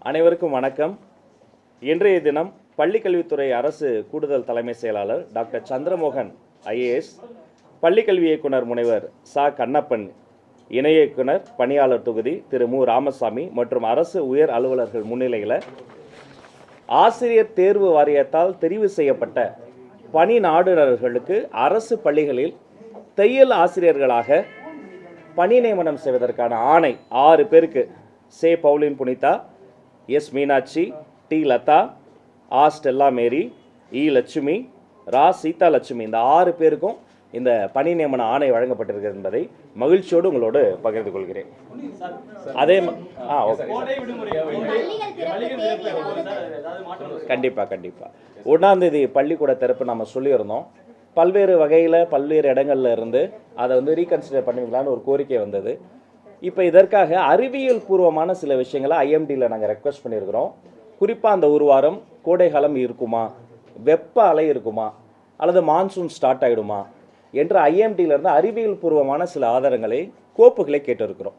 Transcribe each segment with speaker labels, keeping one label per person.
Speaker 1: அனைவருக்கும் வணக்கம். இன்றைய தினம் பள்ளிக்கல்வித்துறை அரசு கூடுதல் தலைமை செயலாளர் டாக்டர் சந்திரமோகன் ஐஏஎஸ், பள்ளிக்கல்வி இயக்குனர் முனைவர் சா கண்ணப்பன், இணை இயக்குனர் பணியாளர் தொகுதி திரு மு ராமசாமி மற்றும் அரசு உயர் அலுவலர்கள் முன்னிலையில் ஆசிரியர் தேர்வு வாரியத்தால் தெரிவு செய்யப்பட்ட பணி நாடுநர்களுக்கு அரசு பள்ளிகளில் தையல் ஆசிரியர்களாக பணி நியமனம் செய்வதற்கான ஆணை 6 பேருக்கு சே பவுலின் புனிதா, எஸ் மீனாட்சி, டி லதா, ஆ ஸ்டெல்லா மேரி, இ லட்சுமி, ரா சீதா லட்சுமி, இந்த 6 பேருக்கும் இந்த பணி நியமன ஆணை வழங்கப்பட்டிருக்கிறது என்பதை மகிழ்ச்சியோடு உங்களோடு பகிர்ந்து கொள்கிறேன். அதே கண்டிப்பாக 1ஆம் தேதி பள்ளிக்கூட திறப்பு நம்ம சொல்லியிருந்தோம். பல்வேறு வகையில் பல்வேறு இடங்கள்ல இருந்து அதை ரீகன்சிடர் பண்ணுவீங்களான்னு ஒரு கோரிக்கை வந்தது. இப்போ இதற்காக அறிவியல் பூர்வமான சில விஷயங்களை ஐஎம்டியில் நாங்கள் ரெக்வஸ்ட் பண்ணியிருக்கிறோம். குறிப்பாக அந்த ஒரு வாரம் கோடை காலம் இருக்குமா, வெப்ப அலை இருக்குமா, அல்லது மான்சூன் ஸ்டார்ட் ஆகிடுமா என்று ஐஎம்டியிலேருந்து அறிவியல் பூர்வமான சில ஆதாரங்களை கோப்புகளை கேட்டிருக்கிறோம்.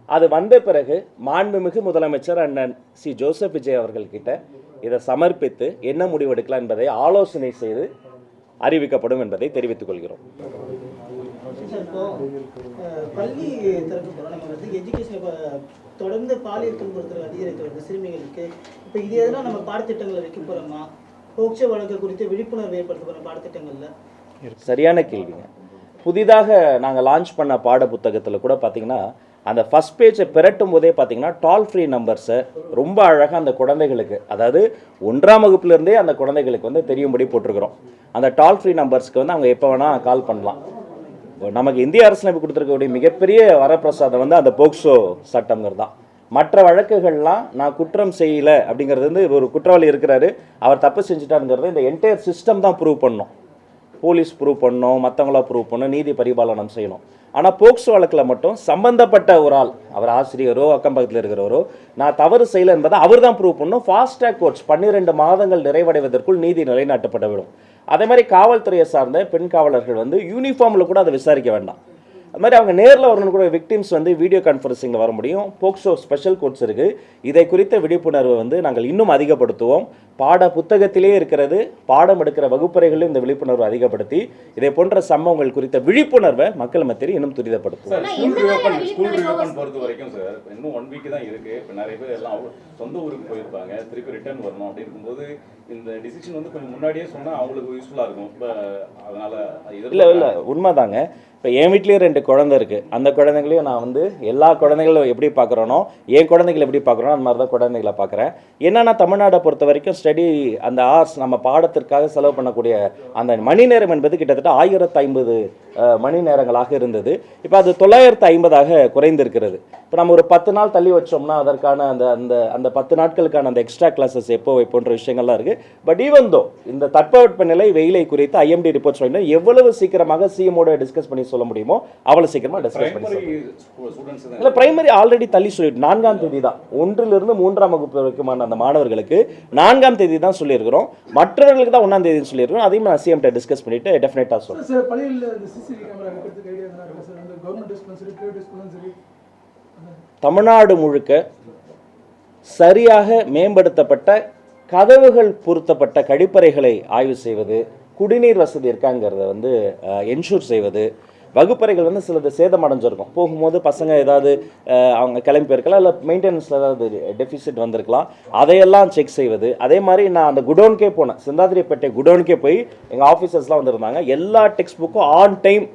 Speaker 1: அது வந்த பிறகு மாண்புமிகு முதலமைச்சர் அண்ணன் சி ஜோசப் விஜய் அவர்கள்கிட்ட இதை சமர்ப்பித்து என்ன முடிவெடுக்கலாம் என்பதை ஆலோசனை செய்து அறிவிக்கப்படும் என்பதை தெரிவித்துக் கொள்கிறோம்.
Speaker 2: பள்ளி திறக்க போகிறோம். நம்ம எஜுகேஷன் தொடர்ந்து பாலியல் துன்புறுத்தல் அதிகரித்து வருது சிறுமிகளுக்கு. இப்போ இது எதனால் நம்ம பாடத்திட்டங்களை வைக்க போகிறோமா? போக்சோ வழக்கு குறித்து விழிப்புணர்வு ஏற்படுத்த போகிற பாடத்திட்டங்களில்
Speaker 1: சரியான கேள்விங்க. புதிதாக நாங்கள் லான்ச் பண்ண பாட புத்தகத்தில் கூட பார்த்தீங்கன்னா அந்த ஃபஸ்ட் பேஜை பெரட்டும் போதே பார்த்தீங்கன்னா டால் ஃப்ரீ நம்பர்ஸை ரொம்ப அழகாக அந்த குழந்தைகளுக்கு, அதாவது 1ஆம் வகுப்புலேருந்தே அந்த குழந்தைகளுக்கு தெரியும்படி போட்டிருக்கிறோம். அந்த டால் ஃப்ரீ நம்பர்ஸ்க்கு அவங்க எப்போ வேணால் கால் பண்ணலாம். நமக்கு இந்திய அரசியலமைப்பு கொடுத்துருக்கக்கூடிய மிகப்பெரிய வரப்பிரசாதம் அந்த போக்சோ சட்டங்கிறது தான். மற்ற வழக்குகள்லாம் நான் குற்றம் செய்யலை அப்படிங்கிறது ஒரு குற்றவாளி இருக்கிறாரு, அவர் தப்பு செஞ்சுட்டாருங்கிறது இந்த என்டையர் சிஸ்டம் தான் ப்ரூவ் பண்ணணும். போலீஸ் ப்ரூவ் பண்ணணும், மற்றவங்களாம் ப்ரூவ் பண்ணணும், நீதி பரிபாலனம் செய்யணும். ஆனால் போக்சோ வழக்கில் மட்டும் சம்பந்தப்பட்ட ஒரு ஆள், அவர் ஆசிரியரோ அக்கம் பக்கத்தில் இருக்கிறவரோ, நான் தவறு செய்யலை என்பதை அவர் தான் ப்ரூவ் பண்ணணும். ஃபாஸ்ட் ட்ராக் கோர்ட்ஸ் 12 மாதங்கள் நிறைவடைவதற்குள் நீதி நிலைநாட்டப்பட்டுவிடும். அதே மாதிரி காவல்துறையை சார்ந்த பெண் காவலர்கள் யூனிஃபார்மில் கூட அதை விசாரிக்க வேண்டாம். அது மாதிரி அவங்க நேரில் வரணும் கூட விக்டிம்ஸ் வீடியோ கான்ஃபரன்சிங்கில் வர முடியும். போக்சோ ஸ்பெஷல் கோர்ட்ஸ் இருக்குது. இதை குறித்த விழிப்புணர்வை நாங்கள் இன்னும் அதிகப்படுத்துவோம். பாட புத்தகத்திலே இருக்கிறது, பாடம் எடுக்கிற வகுப்பறைகளிலும் இந்த விழிப்புணர்வு அதிகப்படுத்தி இதை போன்ற சம்பவங்கள் குறித்த விழிப்புணர்வை மக்கள் மத்தியில் இன்னும் துரிதப்படுத்துவோம்.
Speaker 3: ஸ்கூல் ரீஓபன் பொறுத்த வரைக்கும் சார் இன்னும் 1 வீக் தான் இருக்குது. இப்போ நிறைய பேர் எல்லாம் சொந்த ஊருக்கு போயிருப்பாங்க, திருப்பி ரிட்டர்ன் வரணும். அப்படி இருக்கும்போது இந்த டிசிஷன் கொஞ்சம் முன்னாடியே சொன்னால் அவங்களுக்கு யூஸ்ஃபுல்லாக இருக்கும். இப்போ அதனால்
Speaker 1: இல்லை உண்மைதாங்க. இப்போ என் வீட்லேயே 2 குழந்தை இருக்குது. அந்த குழந்தைங்களையும் நான் எல்லா குழந்தைகளும் எப்படி பார்க்குறேனோ, என் குழந்தைகளை எப்படி பார்க்குறோனோ அந்த மாதிரி தான் குழந்தைகளை பார்க்குறேன். என்னன்னா தமிழ்நாடை பொறுத்த வரைக்கும் ஸ்டடி அந்த ஆர்ட்ஸ் நம்ம பாடத்திற்காக செலவு பண்ணக்கூடிய அந்த மணி நேரம் என்பது கிட்டத்தட்ட 1050 மணி நேரங்களாக இருந்தது. இப்போ அது 950ஆக குறைந்திருக்கிறது. இப்போ நம்ம ஒரு 10 நாள் தள்ளி வச்சோம்னா அதற்கான அந்த அந்த அந்த 10 நாட்களுக்கான அந்த எக்ஸ்ட்ரா கிளாஸஸ் எப்போ வைப்போன்ற விஷயங்கள்லாம் இருக்குது. பட் ஈவன் தோ இந்த தட்பவெப்பநிலை வெயிலை குறித்து ஐஎம்டி ரிப்போர்ட்ஸ் வாங்கினா எவ்வளவு சீக்கிரமாக சிஎமோட டிஸ்கஸ் பண்ணி சொல்ல முடியுமோ அவ்வளவு சீக்கிரமாக டிஸ்கஸ் பண்ணி சொல்லுங்கள். இல்லை, பிரைமரி ஆல்ரெடி தள்ளி சொல்லிட்டு 4ஆம் தேதி தான் 1லிருந்து 3ஆம் வகுப்பு வரைக்குமான அந்த மாணவர்களுக்கு 4ஆம் தேதி தான் சொல்லியிருக்கிறோம். மற்றவர்களுக்கு தான் 1ஆம் தேதி சொல்லியிருக்கிறோம். அதையும் நான் சிஎம்கிட்ட டிஸ்கஸ் பண்ணிட்டு டெஃபினட்டாக சொல்லுவேன். தமிழ்நாடு முழுக்க சரியாக மேம்படுத்தப்பட்ட கதவுகள் பொருத்தப்பட்ட கழிப்பறைகளை ஆய்வு செய்வது, குடிநீர் வசதி இருக்காங்கிறத என்ஷூர் செய்வது, வகுப்பறைகள் சிலது சேதமடைஞ்சிருக்கும், போகும்போது பசங்க ஏதாவது அவங்க கிளம்பி போயிருக்கலாம், இல்லை மெயின்டெனன்ஸில் ஏதாவது டெஃபிசிட் வந்திருக்கலாம், அதையெல்லாம் செக் செய்வது. அதே மாதிரி நான் அந்த குடோனுக்கே போனேன், சிந்தாதிரிப்பேட்டை குடோனுக்கே போய் எங்கள் ஆஃபீஸர்ஸ்லாம் வந்திருந்தாங்க. எல்லா டெக்ஸ்ட் புக்கும் ஆன் டைம்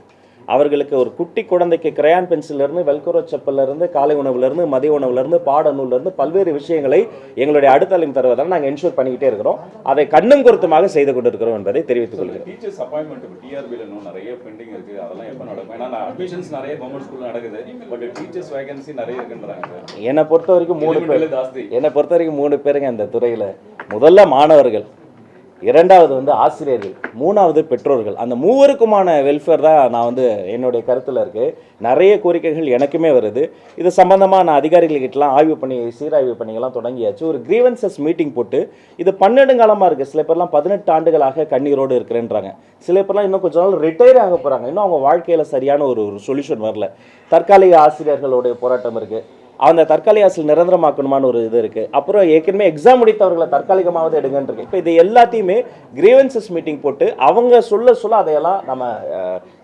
Speaker 1: அவர்களுக்கு ஒரு குட்டி குழந்தைக்கு கிரையான் பென்சிலிருந்து வெல்குரோ செப்பல்லேருந்து காலை உணவுலேருந்து மதிய உணவுலேருந்து பாட நூல்லேருந்து பல்வேறு விஷயங்களை எங்களுடைய அடுத்தலையும் தருவதால் நாங்கள் என்ஷூர் பண்ணிக்கிட்டே இருக்கிறோம். அதை கண்ணும் கருத்துமாக செய்து கொண்டிருக்கிறோம் என்பதை தெரிவித்துக் கொள்கிறேன்.
Speaker 3: டீச்சர்ஸ் அப்பாயின்மெண்ட் டிஆர்பியில் இன்னும் நிறைய பெண்டிங் இருக்குது. அதெல்லாம் எப்போ நடக்கும்? ஏன்னா அட்மிஷன்ஸ் நிறைய கவர்மெண்ட் ஸ்கூலில் நடக்குது. பட் டீச்சர்ஸ் வேகன்சி நிறைய இருக்குன்றாங்க.
Speaker 1: என்னை பொறுத்த வரைக்கும் 3 பேருங்க இந்த துறையில். முதல்ல மாணவர்கள், 2வது ஆசிரியர்கள், 3வது பெற்றோர்கள். அந்த 3க்குமான வெல்ஃபேர் தான் நான் என்னுடைய கருத்தில் இருக்குது. நிறைய கோரிக்கைகள் எனக்குமே வருது. இது சம்பந்தமாக நான் அதிகாரிகள்கிட்டலாம் ஆய்வு பண்ணி சீராய்வு பண்ணிங்கெல்லாம் தொடங்கியாச்சு. ஒரு கிரீவன்சஸ் மீட்டிங் போட்டு இது 12 காலமாக இருக்குது. சில பேர்லாம் 18 ஆண்டுகளாக கண்ணீரோடு இருக்கிறேன்றாங்க. சில பேர்லாம் இன்னும் கொஞ்ச நாள் ரிட்டையர் ஆக போகிறாங்க. இன்னும் அவங்க வாழ்க்கையில் சரியான ஒரு சொல்யூஷன் வரல. தற்காலிக ஆசிரியர்களுடைய போராட்டம் இருக்குது. அந்த தற்காலிக ஆசிரியர் நிரந்தரமாக்கணுமான ஒரு இது இருக்குது. அப்புறம் ஏற்கனவே எக்ஸாம் முடித்தவர்களை தற்காலிகமாவது எடுங்கன்னு இருக்கு. இப்போ இது எல்லாத்தையுமே கிரீவன்சஸ் மீட்டிங் போட்டு அவங்க சொல்ல அதையெல்லாம் நம்ம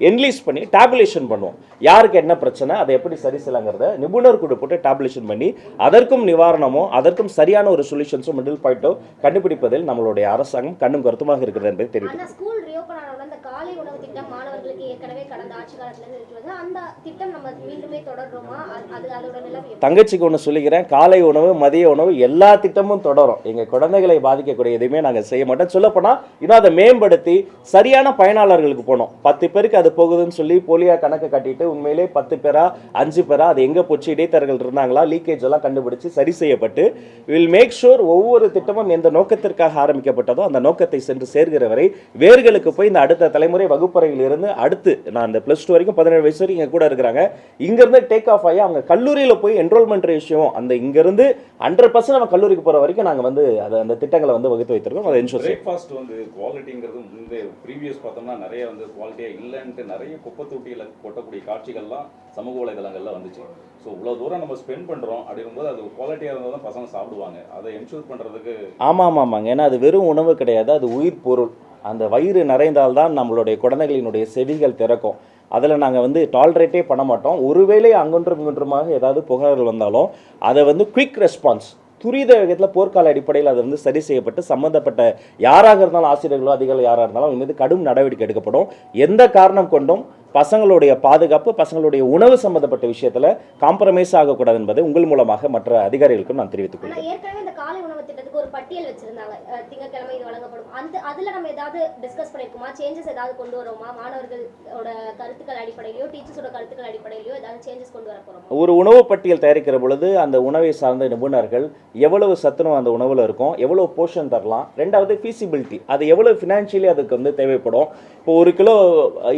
Speaker 1: என்லீஸ் பண்ணி டேபுலேஷன் பண்ணுவோம். யாருக்கு என்ன பிரச்சனை, அதை எப்படி சரி செய்யலாங்கிறத நிபுணர் குழு போட்டு டேபுலேஷன் பண்ணி அதற்கும் நிவாரணமோ அதற்கும் சரியான ஒரு சொல்யூஷன்ஸும் மிடில் பாயிண்ட்டோ கண்டுபிடிப்பதில் நம்மளுடைய அரசாங்கம் கண்ணும் கருத்துமாக இருக்கிறது என்பதை தெரிவித்து
Speaker 4: ஸ்கூல் ரீஓபன் ஆனவுடன் அந்த காலை உணவு திட்டம் மாணவர்களுக்கு ஏற்கனவே கடந்த ஆட்சி காலத்துல இருக்கிறது. அந்த திட்டம் நம்ம மீண்டுமே தொடர்றோமா? அது அதோட நிலைமை
Speaker 1: தங்கச்சிக்கு ஒன்று சொல்லிக்கிறேன், காலை உணவு மதிய உணவு எல்லா திட்டமும் தொடரும். எங்கள் குழந்தைகளை பாதிக்கக்கூடிய எதுவுமே நாங்கள் செய்ய மாட்டோம். சொல்லப்போனால் இன்னும் அதை மேம்படுத்தி சரியான பயனாளர்களுக்கு போனோம். 10 பேருக்கு அது போகுதுன்னு சொல்லி போலியா கணக்கு கட்டிட்டு உண்மையிலே 10 பேரா 5 பேரா அது எங்கே போச்சு, இடைத்தரகர்கள் இருந்தாங்களா, லீக்கேஜ் எல்லாம் கண்டுபிடிச்சு சரி செய்யப்பட்டு வில் மேக் ஷூர் ஒவ்வொரு திட்டமும் எந்த நோக்கத்திற்காக ஆரம்பிக்கப்பட்டதோ அந்த நோக்கத்தை சென்று சேர்கிற வரை வேர்களுக்கு போய் இந்த அடுத்த தலைமுறை வகுப்பறையில் இருந்து அடுத்து நான் இந்த +2 வரைக்கும் 17 வயசு வரைக்கும் இங்கே கூட இருக்கிறாங்க. இங்கேருந்து டேக் ஆஃப் ஆகி அவங்க கல்லூரியில் போய் என்ரோல்மெண்ட் ரேஷியோ அந்த இங்கேருந்து 100% நம்ம கல்லூரிக்கு போகிற வரைக்கும் நாங்கள் வந்து அந்த திட்டங்களை வந்து வகுத்து வைத்திருக்கோம். அதை என்ஷூர்
Speaker 3: பிரேக்ஃபாஸ்ட் வந்து குவாலிட்டிங்கிறது இந்த ப்ரீவியஸ் பார்த்தோம்னா நிறைய வந்து குவாலிட்டியாக இல்லைன்ட்டு நிறைய குப்பை தொட்டியில் கொட்டக்கூடிய காட்சிகள்லாம் சமூக வலைதளங்களில் வந்துச்சு. ஸோ இவ்வளோ தூரம் நம்ம ஸ்பெண்ட் பண்ணுறோம் அப்படிங்கும்போது அது குவாலிட்டியாக இருந்தால் தான் பசங்க சாப்பிடுவாங்க. அதை என்ஷூர் பண்ணுறதுக்கு
Speaker 1: ஆமாங்க. ஏன்னா அது வெறும் உணவு கிடையாது, அது உயிர் பொருள். அந்த வயிறு நிறைந்தால்தான் நம்மளுடைய குழந்தைகளினுடைய செவிகள் திறக்கும். அதில் நாங்கள் வந்து டாலரேட்டே பண்ண மாட்டோம். ஒருவேளை அங்கொன்றும் இங்கொன்றுமாக ஏதாவது புகார்கள் வந்தாலும் அதை வந்து குயிக் ரெஸ்பான்ஸ் துரித வேகத்தில் போர்க்கால அடிப்படையில் அது வந்து சரி செய்யப்பட்டு சம்பந்தப்பட்ட யாராக இருந்தாலும் ஆசிரியர்களோ அதிகாரிகள் யாராக இருந்தாலும் அவங்க மீது கடும் நடவடிக்கை எடுக்கப்படும். எந்த காரணம் கொண்டும் பசங்களுடைய பாதுகாப்பு, பசங்களுடைய உணவு சம்பந்தப்பட்ட விஷயத்தில் காம்ப்ரமைஸ் ஆகக்கூடாது என்பதை உங்கள் மூலமாக மற்ற அதிகாரிகளுக்கும் நான் தெரிவித்துக் கொள்கிறேன்.
Speaker 4: ஏற்கனவே இந்த காலை உணவு திட்டத்துக்கு ஒரு பட்டியல் வச்சிருந்தாங்க, திங்கட்கிழமை இது வழங்கப்படும். அதுல நம்ம ஏதாவது டிஸ்கஸ் பண்ணிருக்கோமா? சேஞ்சஸ் ஏதாவது கொண்டு வரோமா? மாணவர்களோட கருத்துக்கள் அடிப்படையிலோ டீச்சர்ஸோட கருத்துக்கள் அடிப்படையிலோ ஏதாவது சேஞ்சஸ் கொண்டு வர போறோமா?
Speaker 1: ஒரு உணவு பட்டியல் தயாரிக்கிற பொழுது அந்த உணவை சார்ந்த நிபுணர்கள் எவ்வளவு சத்துணவு அந்த உணவில் இருக்கும், எவ்வளவு போர்ஷன் தரலாம், ரெண்டாவது ஃபீசிபிலிட்டி, அது எவ்வளவு ஃபினான்ஷியலி அதுக்கு வந்து தேவைப்படும். இப்போ 1 கிலோ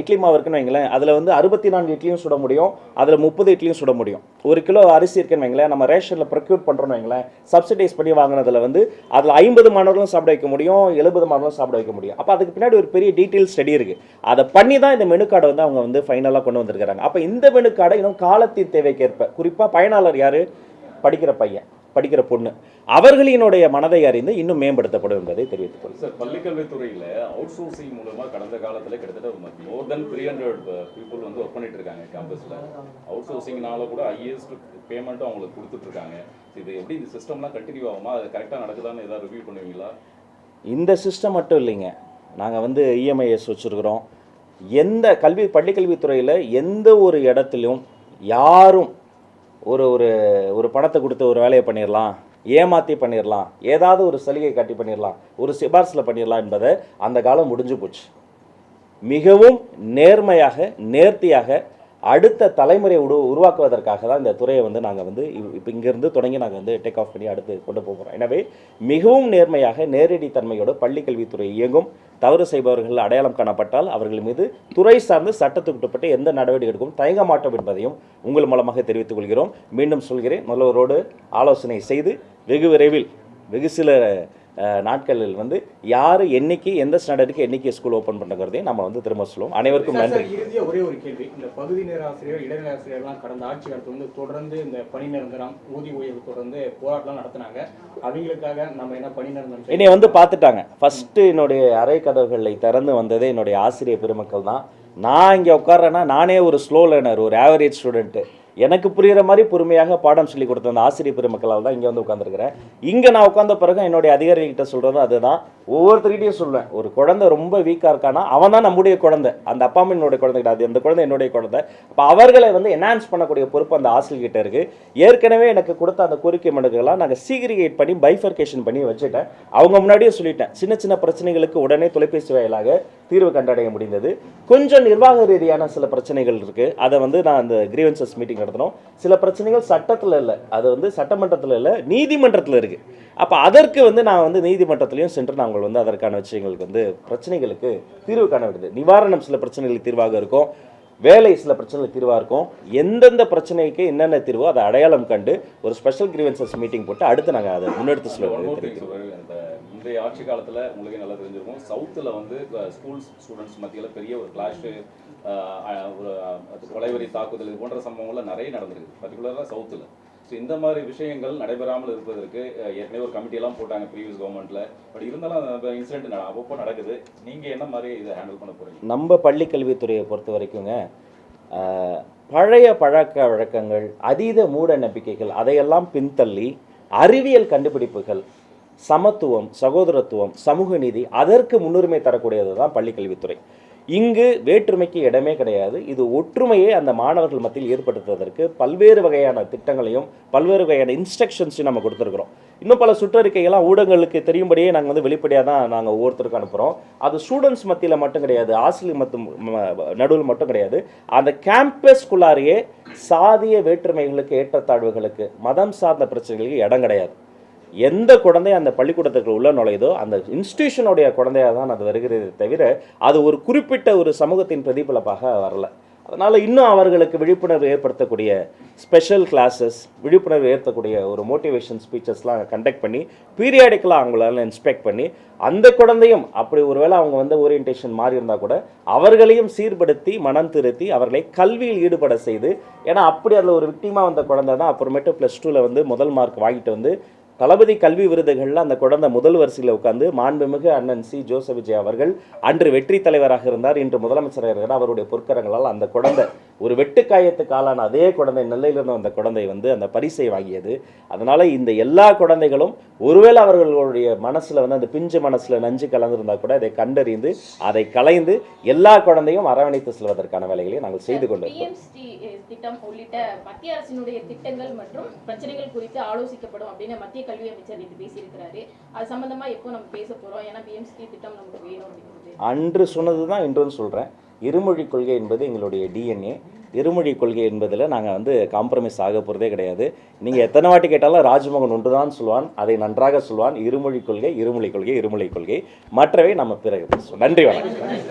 Speaker 1: இட்லி மாவு இருக்குன்னு வைங்களேன், அதில் வந்து 64 இட்லியும் சுட முடியும், அதில் 30 இட்லியும் சுட முடியும். 1 கிலோ அரிசி இருக்குன்னு வைங்களேன், நம்ம ரேஷனில் ப்ரொக்யூர் பண்ணுறோன்னு வைங்களேன், சப்சிடைஸ் பண்ணி வாங்கினதில் வந்து அதில் 50 மாணவர்களும் சாப்பிட வைக்க முடியும், 70 மாணவர்களும் சாப்பிட வைக்க முடியும். அப்போ அதுக்கு பின்னாடி ஒரு பெரிய டீட்டெயில் ஸ்டடி இருக்குது. அதை பண்ணி தான் இந்த மெனு கார்டை வந்து அவங்க வந்து ஃபைனலாக கொண்டு வந்திருக்கிறாங்க. அப்போ இந்த மெனு கார்டை இன்னும் காலத்தின் தேவைக்கேற்ப, குறிப்பாக பயனாளர் யார், படிக்கிற பையன் படிக்கிற பொண்ணு, அவர்களினுடைய மனதை அறிந்து இன்னும் மேம்படுத்தப்படும் என்பதை தெரிவித்துக் கொள்ளுங்கள்.
Speaker 3: சார், பள்ளிக்கல்வித்துறையில் அவுட் சோர்சிங் மூலமாக கடந்த காலத்தில் கிட்டத்தட்ட மோர் தென் 300 பீப்புள் வந்து ஒர்க் பண்ணிட்டு இருக்காங்க கேம்பஸில். அவுட் சோர்சிங்னால கூட ஹையஸ்ட் பேமெண்ட்டும் அவங்களுக்கு கொடுத்துட்டு இருக்காங்க. இது எப்படி இந்த சிஸ்டம்லாம் கண்டினியூ ஆகுமா, அது கரெக்டாக நடக்குதான்னு ஏதாவது ரிவ்யூ பண்ணுவீங்களா?
Speaker 1: இந்த சிஸ்டம் மட்டும் இல்லைங்க, நாங்கள் வந்து இஎம்ஐஎஸ் வச்சுருக்கிறோம். எந்த பள்ளிக்கல்வித்துறையில் எந்த ஒரு இடத்துலையும் யாரும் ஒரு பணத்தை கொடுத்து ஒரு வேலையை பண்ணிடலாம், ஏமாற்றி பண்ணிடலாம், ஏதாவது ஒரு சலுகை காட்டி பண்ணிடலாம், ஒரு சிபார்சில் பண்ணிடலாம் என்பதை அந்த காலம் முடிஞ்சு போச்சு. மிகவும் நேர்மையாக நேர்த்தியாக அடுத்த தலைமுறையை உருவாக்குவதற்காக தான் இந்த துறையை வந்து நாங்கள் வந்து இப்போ இங்கேருந்து தொடங்கி நாங்கள் வந்து டேக் ஆஃப் பண்ணி அடுத்து கொண்டு போகிறோம். எனவே மிகவும் நேர்மையாக நேரடி தன்மையோடு பள்ளிக்கல்வித்துறை இயங்கும். தவறு செய்பவர்கள் அடையாளம் காணப்பட்டால் அவர்கள் மீது துறை சார்ந்து சட்டத்துக்கு உட்பட்டு எந்த நடவடிக்கை எடுக்கும் தயங்க மாட்டோம் என்பதையும் உங்கள் மூலமாக தெரிவித்துக் கொள்கிறோம். மீண்டும் சொல்கிறேன், முதல்வரோடு ஆலோசனை செய்து வெகு விரைவில் வெகு சில நாட்களில் வந்து யார் என்னைக்கு எந்த ஸ்டாண்டர்டுக்கு என்னைக்கு ஸ்கூல் ஓப்பன் பண்ணுறதையும் நம்ம வந்து திரும்ப சொல்லுவோம். அனைவருக்கும் நன்றி.
Speaker 5: இறுதியாக ஒரே ஒரு கேள்வி, இந்த பகுதி நேர ஆசிரியர் இடைநிலை ஆசிரியர்லாம் கடந்த ஆட்சி காலத்தில் வந்து தொடர்ந்து இந்த பணி நிரந்தரம் ஊதிய உயர்வு தொடர்ந்து போராட்டம் நடத்தினாங்க. அவங்களுக்காக நம்ம என்ன பணி நிரந்தரம்
Speaker 1: என்னை வந்து பார்த்துட்டாங்க. ஃபஸ்ட்டு என்னுடைய அறை கதவுகளை திறந்து வந்ததே என்னுடைய ஆசிரியர் பெருமக்கள் தான். நான் இங்கே உட்கார்றேன்னா நானே ஒரு ஸ்லோ லேர்னர், ஒரு ஆவரேஜ் ஸ்டூடெண்ட்டு. எனக்கு புரிகிற மாதிரி பொறுமையாக பாடம் சொல்லி கொடுத்த அந்த ஆசிரியர் பெருமக்களால் தான் இங்கே வந்து உட்காந்துருக்கிறேன். இங்கே நான் உட்காந்த பிறகு என்னுடைய அதிகாரிகிட்ட சொல்கிறதும் அதுதான். ஒவ்வொருத்தருக்கிட்டையும் சொல்லுவேன், ஒரு குழந்தை ரொம்ப வீக்காக இருக்கானா அவன் தான் நம்முடைய குழந்தை, அந்த அப்பா அம்மா என்னுடைய குழந்தை கிடையாது, அந்த குழந்தை என்னுடைய குழந்தை. அப்போ அவர்களை வந்து என்ஹான்ஸ் பண்ணக்கூடிய பொறுப்பு அந்த ஆசிரியர்கிட்ட இருக்குது. ஏற்கனவே எனக்கு கொடுத்த அந்த கோரிக்கை மனுக்கெல்லாம் நாங்கள் சீக்ரிகேட் பண்ணி பைஃபர்கேஷன் பண்ணி வச்சுட்டேன். அவங்க முன்னாடியே சொல்லிட்டேன், சின்ன சின்ன பிரச்சனைகளுக்கு உடனே தொலைபேசி வாயிலாக தீர்வு கண்டடைய முடிந்தது. கொஞ்சம் நிர்வாக ரீதியான சில பிரச்சனைகள் இருக்குது, அதை வந்து நான் அந்த கிரீவன்சஸ் மீட்டிங் நடத்தணும். சில பிரச்சனைகள் சட்டத்தில் இல்லை, அது வந்து சட்டமன்றத்தில் இல்லை, நீதிமன்றத்தில் இருக்குது. அப்போ அதற்கு வந்து நான் வந்து நீதிமன்றத்திலையும் சென்று நாங்கள் வந்து அதற்கான விஷயங்களுக்கு வந்து பிரச்சனைகளுக்கு தீர்வு காண வேண்டியது. நிவாரணம் சில பிரச்சனைகளுக்கு தீர்வாக இருக்கும், வேலை சில பிரச்சனைகளுக்கு தீர்வாக இருக்கும். எந்தெந்த பிரச்சனைக்கு என்னென்ன தீர்வோ அதை அடையாளம் கண்டு ஒரு ஸ்பெஷல் கிரீவன்சஸ் மீட்டிங் போட்டு அடுத்து நாங்கள் அதை முன்னெடுத்து சொல்லுவோம்.
Speaker 3: இந்த ஆட்சி காலத்தில் உங்களுக்கு நல்லா தெரிஞ்சிருக்கும், சவுத்தில் வந்து ஸ்டூடெண்ட்ஸ் மத்தியில் பெரிய ஒரு கிளாஷு, ஒரு கொலைவெறி தாக்குதல் இது போன்ற சம்பவங்கள்லாம் நிறைய நடந்திருக்கு, பர்டிகுலராக சவுத்தில். ஸோ இந்த மாதிரி விஷயங்கள் நடைபெறாமல் இருப்பதற்கு ஏற்கனவே ஒரு கமிட்டியெல்லாம் போட்டாங்க ப்ரீவியஸ் கவர்மெண்ட்டில். பட் இருந்தாலும் அந்த இன்சிடென்ட் அப்பப்போ நடக்குது. நீங்கள் என்ன மாதிரி இதை ஹேண்டில் பண்ண போகிறீங்க?
Speaker 1: நம்ம பள்ளி கல்வித்துறையை பொறுத்த வரைக்குங்க பழைய பழக்க வழக்கங்கள், அதீத மூட நம்பிக்கைகள் அதையெல்லாம் பின்தள்ளி அறிவியல் கண்டுபிடிப்புகள், சமத்துவம், சகோதரத்துவம், சமூக நீதி அதற்கு முன்னுரிமை தரக்கூடியது தான் பள்ளி கல்வித்துறை. இங்கு வேற்றுமைக்கு இடமே கிடையாது. இது ஒற்றுமையை அந்த மாணவர்கள் மத்தியில் ஏற்படுத்துவதற்கு பல்வேறு வகையான திட்டங்களையும் பல்வேறு வகையான இன்ஸ்ட்ரக்ஷன்ஸையும் நம்ம கொடுத்துருக்குறோம். இன்னும் பல சுற்றறிக்கைகள்லாம் ஊடகங்களுக்கு தெரியும்படியே நாங்கள் வந்து வெளிப்படையாக தான் நாங்கள் ஒவ்வொருத்தருக்கும் அனுப்புகிறோம். அது ஸ்டூடெண்ட்ஸ் மத்தியில் மட்டும் கிடையாது, ஆசிரியர் நடுவில் மட்டும் கிடையாது. அந்த கேம்பஸ்குள்ளாரையே சாதிய வேற்றுமைகளுக்கு, ஏற்றத்தாழ்வுகளுக்கு, மதம் சார்ந்த பிரச்சனைகளுக்கு இடம் கிடையாது. எந்த குழந்தை அந்த பள்ளிக்கூடத்துக்கு உள்ள நுழையுதோ அந்த இன்ஸ்டிடியூஷனுடைய குழந்தையாக தான் அது வருகிறதே தவிர அது ஒரு குறிப்பிட்ட ஒரு சமூகத்தின் பிரதிபலிப்பாக வரல. அதனால் இன்னும் அவர்களுக்கு விழிப்புணர்வு ஏற்படுத்தக்கூடிய ஸ்பெஷல் கிளாஸஸ், விழிப்புணர்வு ஏற்படக்கூடிய ஒரு மோட்டிவேஷன் ஸ்பீச்சஸ்லாம் கண்டக்ட் பண்ணி பீரியாடிக்கலாக அவங்களால இன்ஸ்பெக்ட் பண்ணி அந்த குழந்தையும் அப்படி ஒருவேளை அவங்க வந்து ஓரியன்டேஷன் மாறி இருந்தால் கூட அவர்களையும் சீர்படுத்தி மனம் திருத்தி அவர்களை கல்வியில் ஈடுபட செய்து, ஏன்னா அப்படி அதில் ஒரு விக்டிமாக வந்த குழந்தை தான் அப்புறமேட்டு +2ல் வந்து முதல் மார்க் வாங்கிட்டு வந்து தளபதி கல்வி விருதுகளில் அந்த குழந்தை முதல் வரிசையில் உட்கார்ந்து மாண்புமிகு அண்ணன் சி. ஜோசப் விஜய் அவர்கள் அன்று வெற்றி தலைவராக இருந்தார், இன்று முதலமைச்சராக இருக்கிறார். அவருடைய பொற்கரங்களால் அந்த குழந்தை ஒரு வெட்டுக்காயத்துக்கு ஆளான அதே குழந்தை, நெல்லையிலிருந்து அந்த குழந்தை வந்து அந்த பரிசை வாங்கியது. அதனால் இந்த எல்லா குழந்தைகளும் ஒருவேளை அவர்களுடைய மனசில் வந்து அந்த பிஞ்சு மனசில் நஞ்சு கலந்துருந்தால் கூட அதை கண்டறிந்து அதை கலைந்து எல்லா குழந்தையும் அரவணைத்து செல்வதற்கான வேலைகளை நாங்கள் செய்து கொண்டிருக்கிறோம்.
Speaker 6: திட்டம் உள்ளிட்ட மத்திய அரசினுடைய திட்டங்கள் மற்றும் பிரச்சனைகள் குறித்து ஆலோசிக்கப்படும் அப்படின்னு மத்திய கல்வி அமைச்சர் நேற்று பேசியிருக்கிறாரு. அது சம்பந்தமா எப்போ நம்ம பேச போறோம்? ஏன்னா பிஎம்சி திட்டம் நமக்கு வேணும் அப்படிங்கிறது
Speaker 1: அன்று சொன்னது தான் இன்றும் சொல்கிறேன். இருமொழி கொள்கை என்பது எங்களுடைய டிஎன்ஏ. இருமொழி கொள்கை என்பதில் நாங்கள் வந்து காம்ப்ரமைஸ் ஆக போகிறதே கிடையாது. நீங்கள் எத்தனை வாட்டி கேட்டாலும் ராஜ்மோகன் ஒன்று தான் சொல்வான், அதை நன்றாக சொல்வான். இருமொழி கொள்கை, இருமொழி கொள்கை, இருமொழி கொள்கை, மற்றவை நம்ம பிறகு பேசுவோம். நன்றி, வணக்கம்.